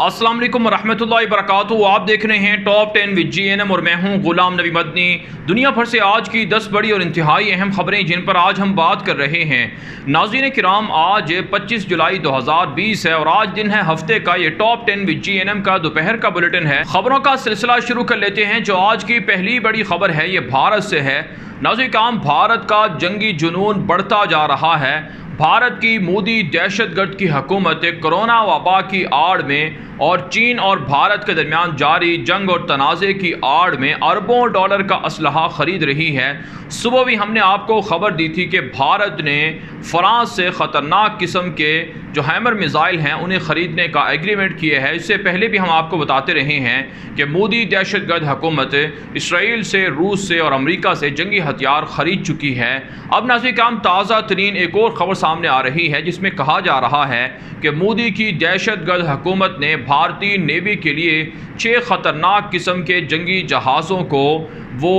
अस्सलाम वालेकुम रहमतुल्लाहि व बरकातुहू। आप देख रहे हैं टॉप 10 विद GNM और मैं हूं गुलाम नबी मदनी। दुनिया भर से आज की 10 बड़ी और इंतहाई अहम खबरें जिन पर आज हम बात कर रहे हैं। नाज़रीन किराम, आज 25 जुलाई 2020 है और आज दिन है हफ्ते का। ये टॉप 10 विद GNM का दोपहर का बुलेटिन है। खबरों का सिलसिला शुरू कर लेते हैं। जो आज की पहली बड़ी खबर है ये भारत से है। नाज़रीन किराम, भारत का जंगी जुनून बढ़ता जा रहा है। भारत की मोदी दहशतगर्द की हुकूमत कोरोना वबा की आड़ में और चीन और भारत के दरमियान जारी जंग और तनाज़े की आड़ में अरबों डॉलर का असलहा ख़रीद रही है। सुबह भी हमने आपको ख़बर दी थी कि भारत ने फ्रांस से ख़तरनाक किस्म के जो हैमर मिज़ाइल हैं उन्हें ख़रीदने का एग्रीमेंट किया है। इससे पहले भी हम आपको बताते रहे हैं कि मोदी दहशतगर्द हुकूमत इसराइल से, रूस से और अमरीका से जंगी हथियार ख़रीद चुकी है। अब नाज़रीन किराम, ताज़ा तरीन एक और ख़बर सामने आ रही है जिसमें कहा जा रहा है कि मोदी की दहशतगर्द हुकूमत ने भारतीय नेवी के लिए 6 ख़तरनाक किस्म के जंगी जहाज़ों को वो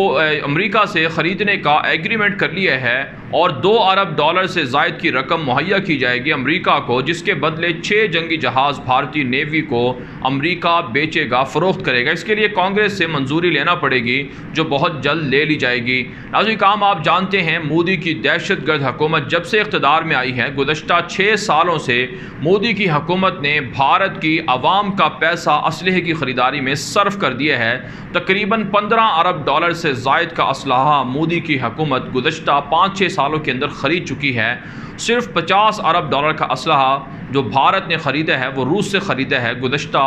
अमेरिका से ख़रीदने का एग्रीमेंट कर लिया है और 2 अरब डॉलर से ज़ायद की रकम मुहैया की जाएगी अमेरिका को, जिसके बदले 6 जंगी जहाज़ भारतीय नेवी को अमेरिका बेचेगा, फ़रोख्त करेगा। इसके लिए कांग्रेस से मंजूरी लेना पड़ेगी जो बहुत जल्द ले ली जाएगी। नाज़रीन काम, आप जानते हैं मोदी की दहशतगर्द हुकूमत जब से इक़्तिदार में आई है, गुज़श्ता 6 सालों से मोदी की हुकूमत ने भारत की आवाम का पैसा असलहे की ख़रीदारी में सर्फ कर दिया है। तकरीबन 15 अरब डॉलर से ज़ायद का असलहा मोदी की हुकूमत गुज़श्ता 5-6 सालों के अंदर ख़रीद चुकी है। सिर्फ 50 अरब डॉलर का असलहा जो भारत ने ख़रीदा है वो रूस से ख़रीदा है गुज़श्ता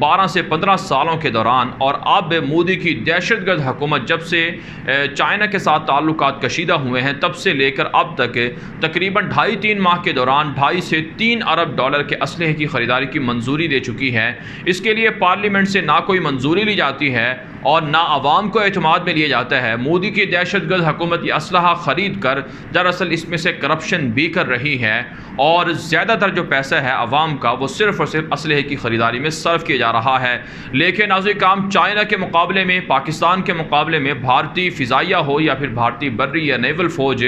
12 से 15 सालों के दौरान। और अब मोदी की दहशतगर्द हुकूमत जब से चाइना के साथ ताल्लुकात कशीदा हुए हैं तब से लेकर अब तक तकरीबन 2.5-3 माह के दौरान 2.5 से 3 अरब डॉलर के असलहे की ख़रीदारी की मंजूरी दे चुकी है। इसके लिए पार्लियामेंट से ना कोई मंजूरी ली जाती है और ना आवाम को एतमाद में लिया जाता है। मोदी की दहशतगर्द हुकूमत ये असलहा ख़रीद कर दरअसल इसमें से करप्शन भी कर रही है और ज़्यादातर जो पैसा है आवाम का वो सिर्फ़ और सिर्फ असलहे की ख़रीदारी में सर्फ किया जा रहा है। लेकिन नाज़रीन काम, चाइना के मुकाबले में, पाकिस्तान के मुकाबले में भारतीय फ़िज़ाइया हो या फिर भारतीय बर्री या नेवल फ़ौज,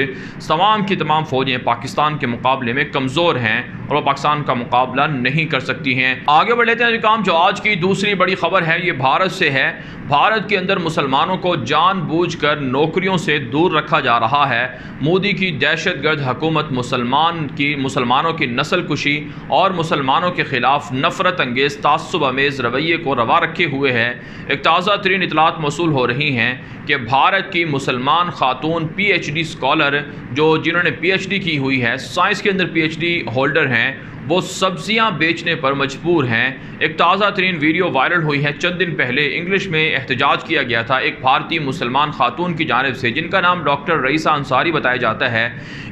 तमाम की तमाम फ़ौजें पाकिस्तान के मुकाबले में कमज़ोर हैं और वह पाकिस्तान का मुकाबला नहीं कर सकती हैं। आगे बढ़ लेते हैं काम। जो आज की दूसरी बड़ी खबर है ये भारत से है। भारत के अंदर मुसलमानों को जानबूझकर नौकरियों से दूर रखा जा रहा है। मोदी की दहशतगर्द हुकूमत मुसलमानों की नस्ल कुशी और मुसलमानों के ख़िलाफ़ नफ़रत अंगेज़ तासुब अमेज़ रवैये को रवा रखे हुए है। एक ताज़ा तरीन इतलात मौसूल हो रही हैं कि भारत की मुसलमान खातून PhD स्कॉलर जिन्होंने PhD की हुई है, साइंस के अंदर PhD होल्डर हैं, वो सब्जियां बेचने पर मजबूर हैं। एक ताज़ा तरीन वीडियो वायरल हुई है चंद दिन पहले। इंग्लिश में एहतजाज किया गया था एक भारतीय मुसलमान खातून की जानिब से जिनका नाम डॉक्टर रईसा अंसारी बताया जाता है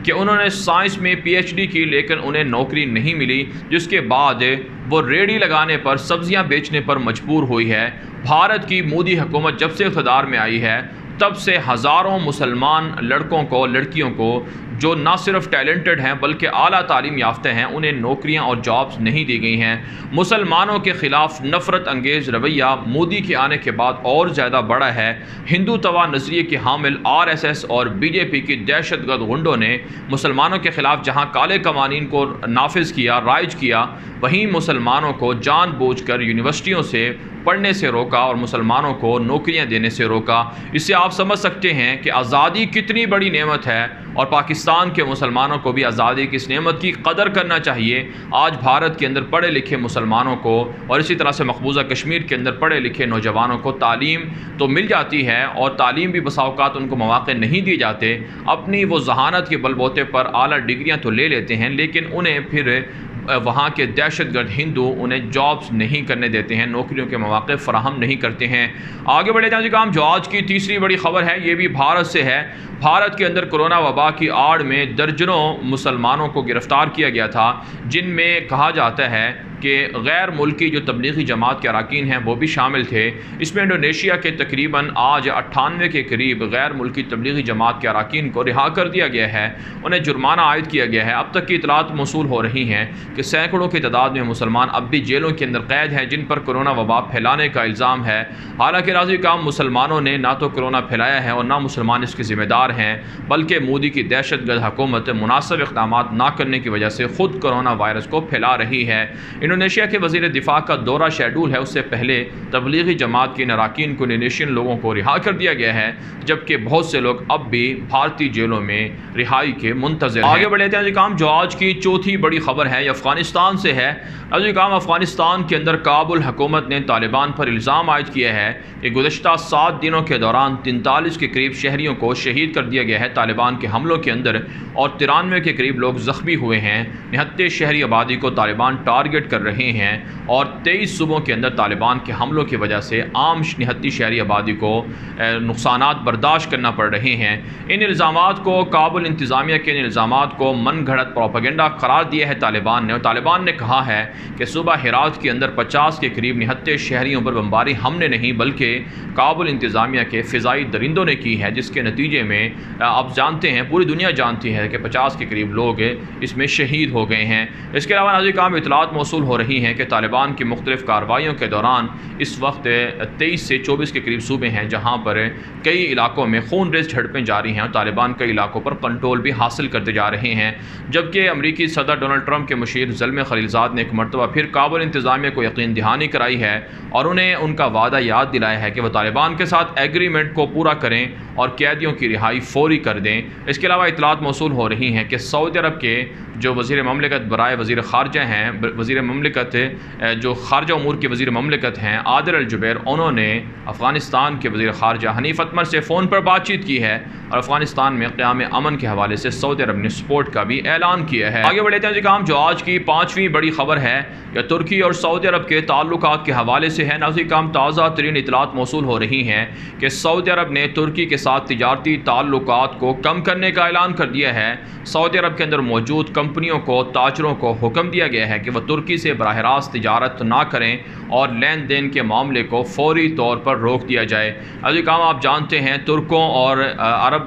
कि उन्होंने साइंस में PhD की लेकिन उन्हें नौकरी नहीं मिली, जिसके बाद वो रेडी लगाने पर, सब्जियां बेचने पर मजबूर हुई है। भारत की मोदी हुकूमत जब से इक़्तिदार में आई है तब से हज़ारों मुसलमान लड़कों को, लड़कियों को जो ना सिर्फ टैलेंटेड हैं बल्कि आला तालीम याफ्ता हैं, उन्हें नौकरियां और जॉब्स नहीं दी गई हैं। मुसलमानों के ख़िलाफ़ नफ़रत अंगेज़ रवैया मोदी के आने के बाद और ज़्यादा बढ़ा है। हिंदू तवा नज़रिए के हामिल RSS और BJP की दहशतगर्द गुंडों ने मुसलमानों के ख़िलाफ़ जहाँ काले कवानीन को नाफिज किया, राइज किया, वहीं मुसलमानों को जानबूझकर यूनिवर्सिटियों से पढ़ने से रोका और मुसलमानों को नौकरियां देने से रोका। इससे आप समझ सकते हैं कि आज़ादी कितनी बड़ी नेमत है और पाकिस्तान के मुसलमानों को भी आज़ादी की इस नेमत की कदर करना चाहिए। आज भारत के अंदर पढ़े लिखे मुसलमानों को और इसी तरह से मकबूजा कश्मीर के अंदर पढ़े लिखे नौजवानों को तालीम तो मिल जाती है और तालीम भी बसा औक़ात उनको मौक़े नहीं दिए जाते। अपनी वो जहानत के बलबूते पर आला डिग्रियाँ तो ले लेते हैं लेकिन उन्हें फिर वहाँ के दहशतगर्द हिंदू उन्हें जॉब्स नहीं करने देते हैं, नौकरियों के मौक़े फ़राहम नहीं करते हैं। आगे बढ़े जाए काम। जो आज की तीसरी बड़ी खबर है ये भी भारत से है। भारत के अंदर कोरोना वबा की आड़ में दर्जनों मुसलमानों को गिरफ़्तार किया गया था, जिनमें कहा जाता है कि गैर मुल्की जो तबलीगी जमात के अरकान हैं वो भी शामिल थे। इसमें इंडोनेशिया के तकरीबन आज 98 के करीब गैर मुल्की तबलीगी जमात के अरकान को रिहा कर दिया गया है, उन्हें जुर्माना आयद किया गया है। अब तक की इतलात मौसूल हो रही हैं कि सैकड़ों की तादाद में मुसलमान अब भी जेलों के अंदर कैद हैं जिन पर कोरोना वबा फैलाने का इल्ज़ाम है। हालांकि राज़ी काम, मुसलमानों ने ना तो कोरोना फैलाया है और ना मुसलमान इसके ज़िम्मेदार हैं, बल्कि मोदी की दहशतगर्द हुकूमत मुनासिब इक़दामात ना करने की वजह से ख़ुद कोरोना वायरस को फैला रही है। इंडोनेशिया के वज़ीर दिफा का दौरा शेड्यूल है, उससे पहले तबलीगी जमात के अरकान को इंडोनेशियन लोगों को रिहा कर दिया गया है, जबकि बहुत से लोग अब भी भारतीय जेलों में रिहाई के मुंतज़िर हैं। आगे बढ़ते हैं जी काम, जो आज की चौथी बड़ी खबर है ये अफ़गानिस्तान से है। जी काम, अफ़गानिस्तान के अंदर काबुल हुकूमत ने तालिबान पर इल्ज़ाम आयद किया है कि गुज़श्ता 7 दिनों के दौरान 43 के करीब शहरियों को शहीद कर दिया गया है तालिबान के हमलों के अंदर, और 93 के करीब लोग ज़ख्मी हुए हैं। 79 शहरी आबादी को तालिबान टारगेट कर रहे हैं और 23 सूबों के अंदर तालिबान के हमलों की वजह से आम 79 शहरी आबादी को नुकसानात बर्दाश्त करना पड़ रहे हैं। इन इल्ज़ामात को काबुल इंतज़ामिया के इन इल्ज़ामात को मन घड़त प्रोपेगेंडा करार दिया है तालिबान ने, और तालिबान ने कहा है कि सुबह हिरात के अंदर 50 के करीब 79 शहरियों पर बमबारी हमने नहीं बल्कि काबुल इंतज़ामिया के फ़िज़ाई दरिंदों ने की है, जिसके नतीजे में आप जानते हैं, पूरी दुनिया जानती है कि 50 के करीब लोग इसमें शहीद हो गए हैं। इसके अलावा नाज़रीन काम इतलात मौसूल हो रही हैं कि तालिबान की मुख्तलिफ़ कार्रवाइयों के दौरान इस वक्त 23 से 24 के करीब सूबे हैं जहाँ पर कई इलाकों में खून रेज़ झड़पें जारी हैं और तालिबान कई इलाकों पर कंट्रोल भी हासिल करते जा रहे हैं। जबकि अमरीकी सदर डोनाल्ड ट्रंप के मुशीर ज़ल्मे खलीलज़ाद ने एक मरतबा फिर काबुल इंतज़ामिया को यकीन दहानी कराई है और उन्हें उनका वादा याद दिलाया है कि वह तालिबान के साथ एग्रीमेंट को पूरा करें और कैदियों की रिहाई फौरी कर दें। इसके अलावा इतलात मौसूल हो रही हैं कि सऊदी अरब के जो वज़ीर ममलिकत बराए वज़ीर ख़ारजा हैं, वज़ीर ममलिकत जो ख़ारजा उमूर के वज़ीर ममलिकत हैं आदिल अल जुबैर, उन्होंने अफ़गानिस्तान के वज़ीर ख़ारजा हनीफ़ अतमर से फ़ोन पर बातचीत की है और अफ़गानिस्तान में क़याम अमन के हवाले से सऊदी अरब ने सपोर्ट का भी ऐलान किया है। आगे बढ़ते हैं जी काम, जो आज की 5वीं बड़ी खबर है कि तुर्की और सऊदी अरब के ताल्लुकात के हवाले से है। नाज़रीन काम, ताज़ा तरीन इतलात मौसूल हो रही हैं कि सऊदी अरब ने तुर्की के साथ तिजारती ताल्लुकात को कम करने का ऐलान कर दिया है। सऊदी अरब के अंदर मौजूद कंपनियों को, ताजरों को हुक्म दिया गया है कि वह तुर्की से बराह रास्त तिजारत ना करें और लेन देन के मामले को फौरी तौर पर रोक दिया जाए। अभी काम आप जानते हैं, तुर्कों और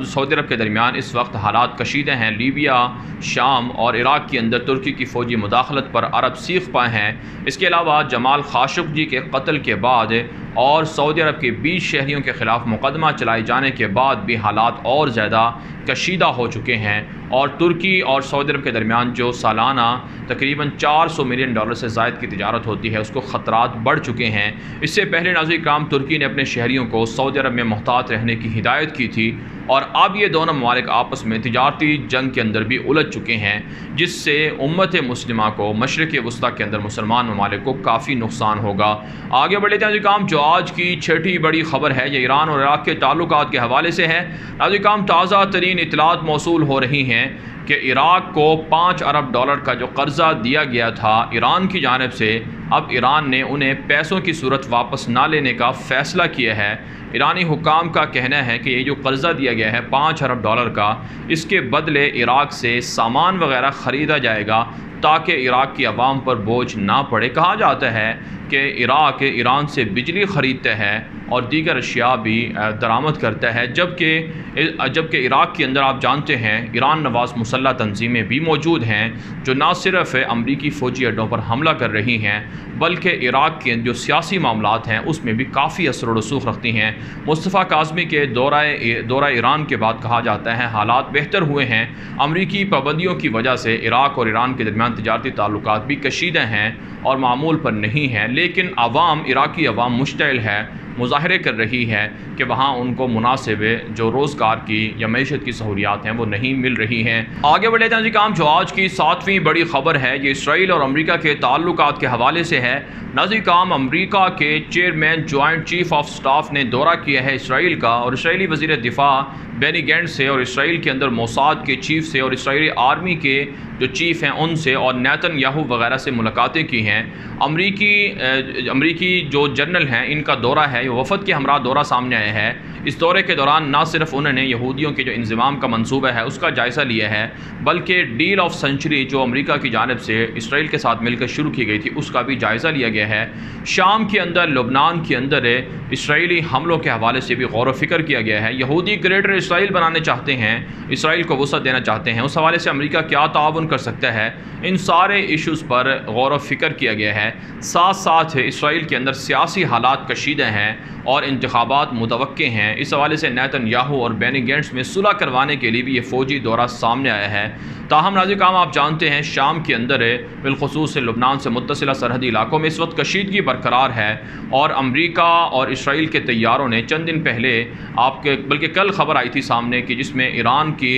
सऊदी अरब के दरमियान इस वक्त हालात कशीदे हैं। लीबिया, शाम और इराक़ के अंदर तुर्की की फ़ौजी मुदाखलत पर अरब सीख पाए हैं। इसके अलावा जमाल खाशोगी के कत्ल के बाद और सऊदी अरब के 20 शहरियों के ख़िलाफ़ मुकदमा चलाए जाने के बाद भी हालात और ज़्यादा कशीदा हो चुके हैं और तुर्की और सऊदी अरब के दरमियान जो सालाना तकरीबन $400 मिलियन से ज़ायद की तिजारत होती है उसको ख़तरात बढ़ चुके हैं। इससे पहले नाज़रीन कराम तुर्की ने अपने शहरियों को सऊदी अरब में मुहतात रहने की हिदायत की थी और अब ये दोनों ममालिक आपस में तिजारती जंग के अंदर भी उलझ चुके हैं, जिससे उम्मत मुस्लिमा को मशरिक़ वस्ता के अंदर मुसलमान ममालिक को काफ़ी नुकसान होगा। आगे बढ़े जाए काम, जो आज की छठी बड़ी खबर है ये ईरान और इराक़ के ताल्लुकात के हवाले से है। नाज़रीन काम, ताज़ा तरीन इतलात मौसूल हो रही हैं कि इराक़ को $5 अरब का जो कर्ज़ा दिया गया था ईरान की जानिब से, अब ईरान ने उन्हें पैसों की सूरत वापस ना लेने का फ़ैसला किया है। ईरानी हुकाम का कहना है कि ये जो कर्ज़ा दिया गया है $5 अरब का, इसके बदले इराक़ से सामान वगैरह ख़रीदा जाएगा ताकि इराक़ की आवाम पर बोझ ना पड़े। कहा जाता है कि इराक़ ईरान से बिजली ख़रीदता है और दीगर अशिया भी दरामद करता है, जबकि इराक़ के अंदर आप जानते हैं ईरान नवाज़ मुसल्लह तंजीमें भी मौजूद हैं जो ना सिर्फ अमरीकी फ़ौजी अड्डों पर हमला कर रही हैं बल्कि इराक़ के जो सियासी मामलात हैं उसमें भी काफ़ी असर रसूख रखती हैं। मुस्तफ़ा काज़मी के दौरा ईरान के बाद कहा जाता है हालात बेहतर हुए हैं। अमरीकी पाबंदियों की वजह से इराक़ और ईरान के दरमियान तिजारती ताल्लुकात भी कशीदा हैं और मामूल पर नहीं हैं, लेकिन आवाम, इराक़ी आवाम मुश्तइल है, मुज़ाहरे कर रही है कि वहाँ उनको मुनासिब जो रोज़गार की या मईशत की सहूलियात हैं वो नहीं मिल रही हैं। आगे बढ़े जाए जी काम, जो आज की 7वीं बड़ी खबर है ये इसराइल और अमरीका के ताल्लुकात के हवाले से है। नाज़रीन काम, अमरीका के chairman joint chief of staff ने दौरा किया है इसराइल का और इसराइली वज़ीर दिफा बेनी गैंट्स से और इसराइल के अंदर मोसाद के चीफ से और इसराइली आर्मी के जो चीफ़ हैं उनसे और नेतन्याहू वगैरह से मुलाकातें की हैं। अमरीकी जो जनरल हैं इनका दौरा है, ये वफ़द के हमरा दौरा सामने आया है। इस दौरे के दौरान ना सिर्फ उन्होंने यहूदियों के जो इंज़माम का मंसूबा है उसका जायज़ा लिया है बल्कि डील ऑफ सेंचुरी जो अमरीका की जानिब से इसराइल के साथ मिलकर शुरू की गई थी उसका भी जायज़ा लिया गया है। शाम के अंदर, लुबनान के अंदर इसराइली हमलों के हवाले से भी गौर व फिक्र किया गया है। यहूदी ग्रेटर इसराइल बनाने चाहते हैं, इसराइल को वसअत देना चाहते हैं, उस हवाले से अमेरिका क्या ताउन कर सकता है, इन सारे इश्यूज़ पर गौर व फिक्र किया गया है। साथ साथ इसराइल के अंदर सियासी हालात कशीदे हैं और इंतखाबात मुतवक्के हैं। इस हवाले से नेतन्याहू और बेनी गेंट्स में सुलह करवाने के लिए भी ये फ़ौजी दौरा सामने आया है। ताहम नाज़िर काम आप जानते हैं शाम के अंदर बिलखुसूस लुबनान से मुत्तसिला सरहदी इलाकों में इस वक्त कशीदगी बरकरार है और अमरीका और इसराइल के तैयारों ने चंद दिन पहले आपके बल्कि कल खबर आई थी सामने कि जिसमें ईरान के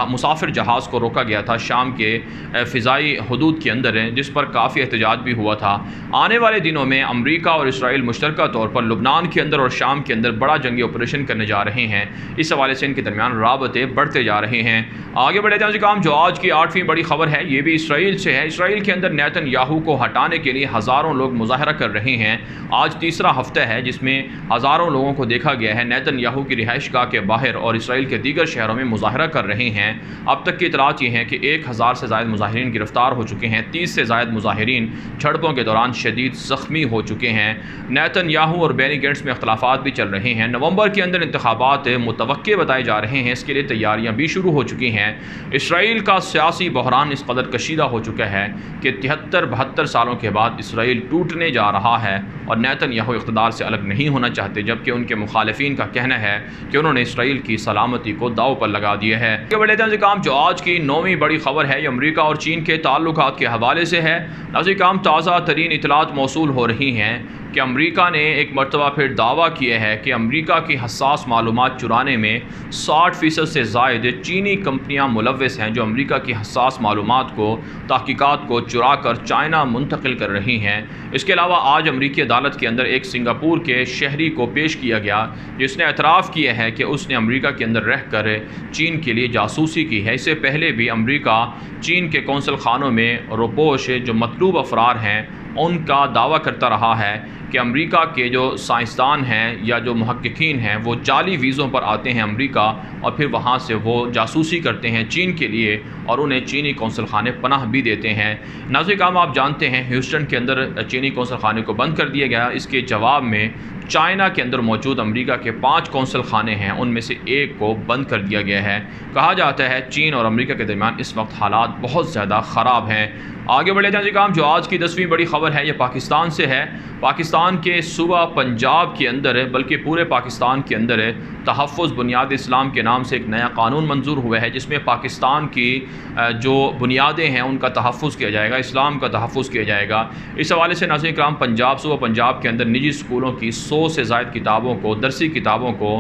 मुसाफिर जहाज़ को रोका गया था शाम के फ़िज़ाई हदूद के अंदर, जिस पर काफ़ी एहतजाज भी हुआ था। आने वाले दिनों में अमरीका और इसराइल मुश्तरका तौर पर लुबनान के अंदर और शाम के अंदर बड़ा जंगी ऑपरेशन करने जा रहे हैं। इस हवाले से इनके दरमियान राबते बढ़ते जा रहे हैं। आगे बढ़े जाए काम जो आज की 8वीं बड़ी खबर है ये भी इसराइल से है। इसराइल के अंदर नेतन्याहू को हटाने के लिए हज़ारों लोग मुजाहरा कर रहे हैं। आज तीसरा हफ्ता है जिसमें हज़ारों लोगों को देखा गया है नेतन्याहू की रिहाइशगाह के बाहर और इसराइल के दीगर शहरों में मुजाहरा कर रहे हैं। अब तक की इतलात ये हैं कि 1000 से ज़ायद मुजाहिरीन गिरफ्तार हो चुके हैं, 30 से ज़ायद मुजाहिरीन झड़पों के दौरान शदीद ज़ख्मी हो चुके हैं। नेतन्याहू और बेनी गेंट्स में इख्तलाफात भी चल रहे हैं। नवंबर के अंदर इंतखाबात मुतवक्के बताए जा रहे हैं, इसके लिए तैयारियां भी शुरू हो चुकी हैं। इसराइल का सियासी बहरान इस कदर कशीदा हो चुका है कि 73-72 सालों के बाद इसराइल टूटने जा रहा है और नेतन्याहू इक़्तिदार से अलग नहीं होना चाहते, जबकि उनके मुखालिफिन का कहना है कि उन्होंने इसराइल की सलामती को दाव पर लगा दिया है। बड़े काम जो आज की 9वीं बड़ी खबर है ये अमरीका और चीन के ताल्लुकात के हवाले से है। नाज़रीन काम ताज़ा तरीन इतलात मौसूल हो रही हैं कि अमरीका ने एक मरतबा फिर दावा किया है कि अमरीका की हसास मालूमात चुराने में 60% से ज़ायद चीनी कंपनियां मुलव्वस हैं, जो अमरीका की हसास मालूमात को तहकीकात को चुरा कर चाइना मुंतकिल कर रही हैं। इसके अलावा आज अमरीकी अदालत के अंदर एक सिंगापुर के शहरी को पेश किया गया जिसने एतराफ़ किया है कि उसने अमरीका के अंदर रह कर चीन के लिए जासूसी की है। इससे पहले भी अमरीका चीन के कौंसल खानों में रोपोश जो मतलूब अफरार हैं उनका दावा करता रहा है कि अमरीका के जो साइंसदान हैं या जो मुहक्किकीन हैं वो जाली वीज़ों पर आते हैं अमरीका और फिर वहाँ से वो जासूसी करते हैं चीन के लिए और उन्हें चीनी कौंसल खाने पनाह भी देते हैं। नाज़रीन काम आप जानते हैं ह्यूस्टन के अंदर चीनी कौंसल खाने को बंद कर दिया गया। इसके जवाब में चाइना के अंदर मौजूद अमरीका के 5 कौंसल खाने हैं, उनमें से एक को बंद कर दिया गया है। कहा जाता है चीन और अमरीका के दरमियान इस वक्त हालात बहुत ज़्यादा ख़राब हैं। आगे बढ़े जाए काम जो आज की 10वीं बड़ी खबर है ये पाकिस्तान से है। पाकिस्तान के सूबा पंजाब के अंदर बल्कि पूरे पाकिस्तान के अंदर तहफ़्फ़ुज़ बुनियाद इस्लाम के नाम से एक नया कानून मंजूर हुआ है जिसमें पाकिस्तान की जो बुनियादें हैं उनका तहफ़्फ़ुज़ किया जाएगा, इस्लाम का तहफ़्फ़ुज़ किया जाएगा। इस हवाले से नाज़रीन कराम सूबा पंजाब के अंदर निजी स्कूलों की 100 से ज़ायद किताबों को दरसी किताबों को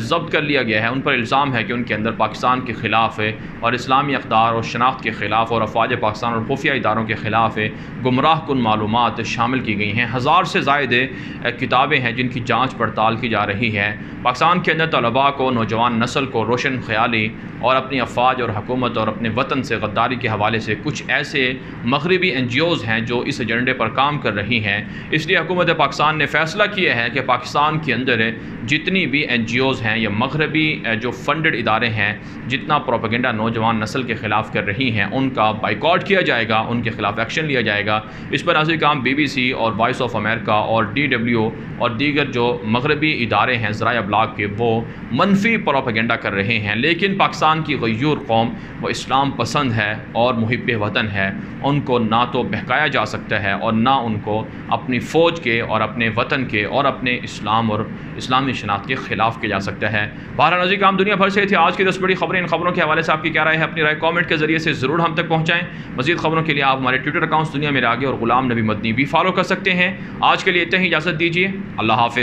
ज़ब्त कर लिया गया है। उन पर इल्ज़ाम है कि उनके अंदर पाकिस्तान के ख़िलाफ़ और इस्लामी अक़दार और शनाख्त के ख़िलाफ़ और अफ़वाज पाकिस्तान और खुफिया इदारों के ख़िलाफ़ गुमराह कुन मालूमात शामिल की गई हैं। 1000 से ज़ायद किताबें हैं जिनकी जाँच पड़ताल की जा रही है। पाकिस्तान के अंदर तलबा को, नौजवान नस्ल को रोशन ख़याली और अपनी अफवाज और हुकूमत और अपने वतन से गद्दारी के हवाले से कुछ ऐसे मगरबी NGOs हैं जो इस एजेंडे पर काम कर रही हैं। इसलिए हुकूमत पाकिस्तान ने फ़ैसला किया है कि पाकिस्तान के अंदर जितनी भी NGOs हैं या मगरबी जो फंडेड इदारे हैं जितना प्रोपेगेंडा नौजवान नस्ल के ख़िलाफ़ कर रही हैं उनका बाइकआउट किया जाएगा, उनके ख़िलाफ़ एक्शन लिया जाएगा। इस पर नाज़रीन काम BBC और वॉइस ऑफ अमेरिका और DW और दीगर जो मगरबी इदारे हैं ज़राए अबलाग के वो मनफी प्रोपेगेंडा कर रहे हैं। लेकिन पाकिस्तान की गयूर कौम वो इस्लाम पसंद है और मुहिब वतन है, उनको ना तो बहकाया जा सकता है और ना उनको अपनी फ़ौज के और अपने वतन के और अपने इस्लाम और इस्लामी शनाख्त के ख़िलाफ़ किया जा सकता है। बहरहाल नाज़रीन काम दुनिया भर से थे आज की 10 बड़ी खबरें। इन खबरों के हवाले से आपकी क्या राय है? अपनी राय कमेंट के ज़रिए से ज़रूर हम तक पहुँचाएँ। मज़ीद खबरों के लिए आप हमारे ट्विटर अकाउंट्स दुनिया मेरे आगे और गुलाम नबी मदनी भी फॉलो कर सकते हैं। आज के लिए इतना ही, इजाज़त दीजिए। अल्लाह हाफ़िज़।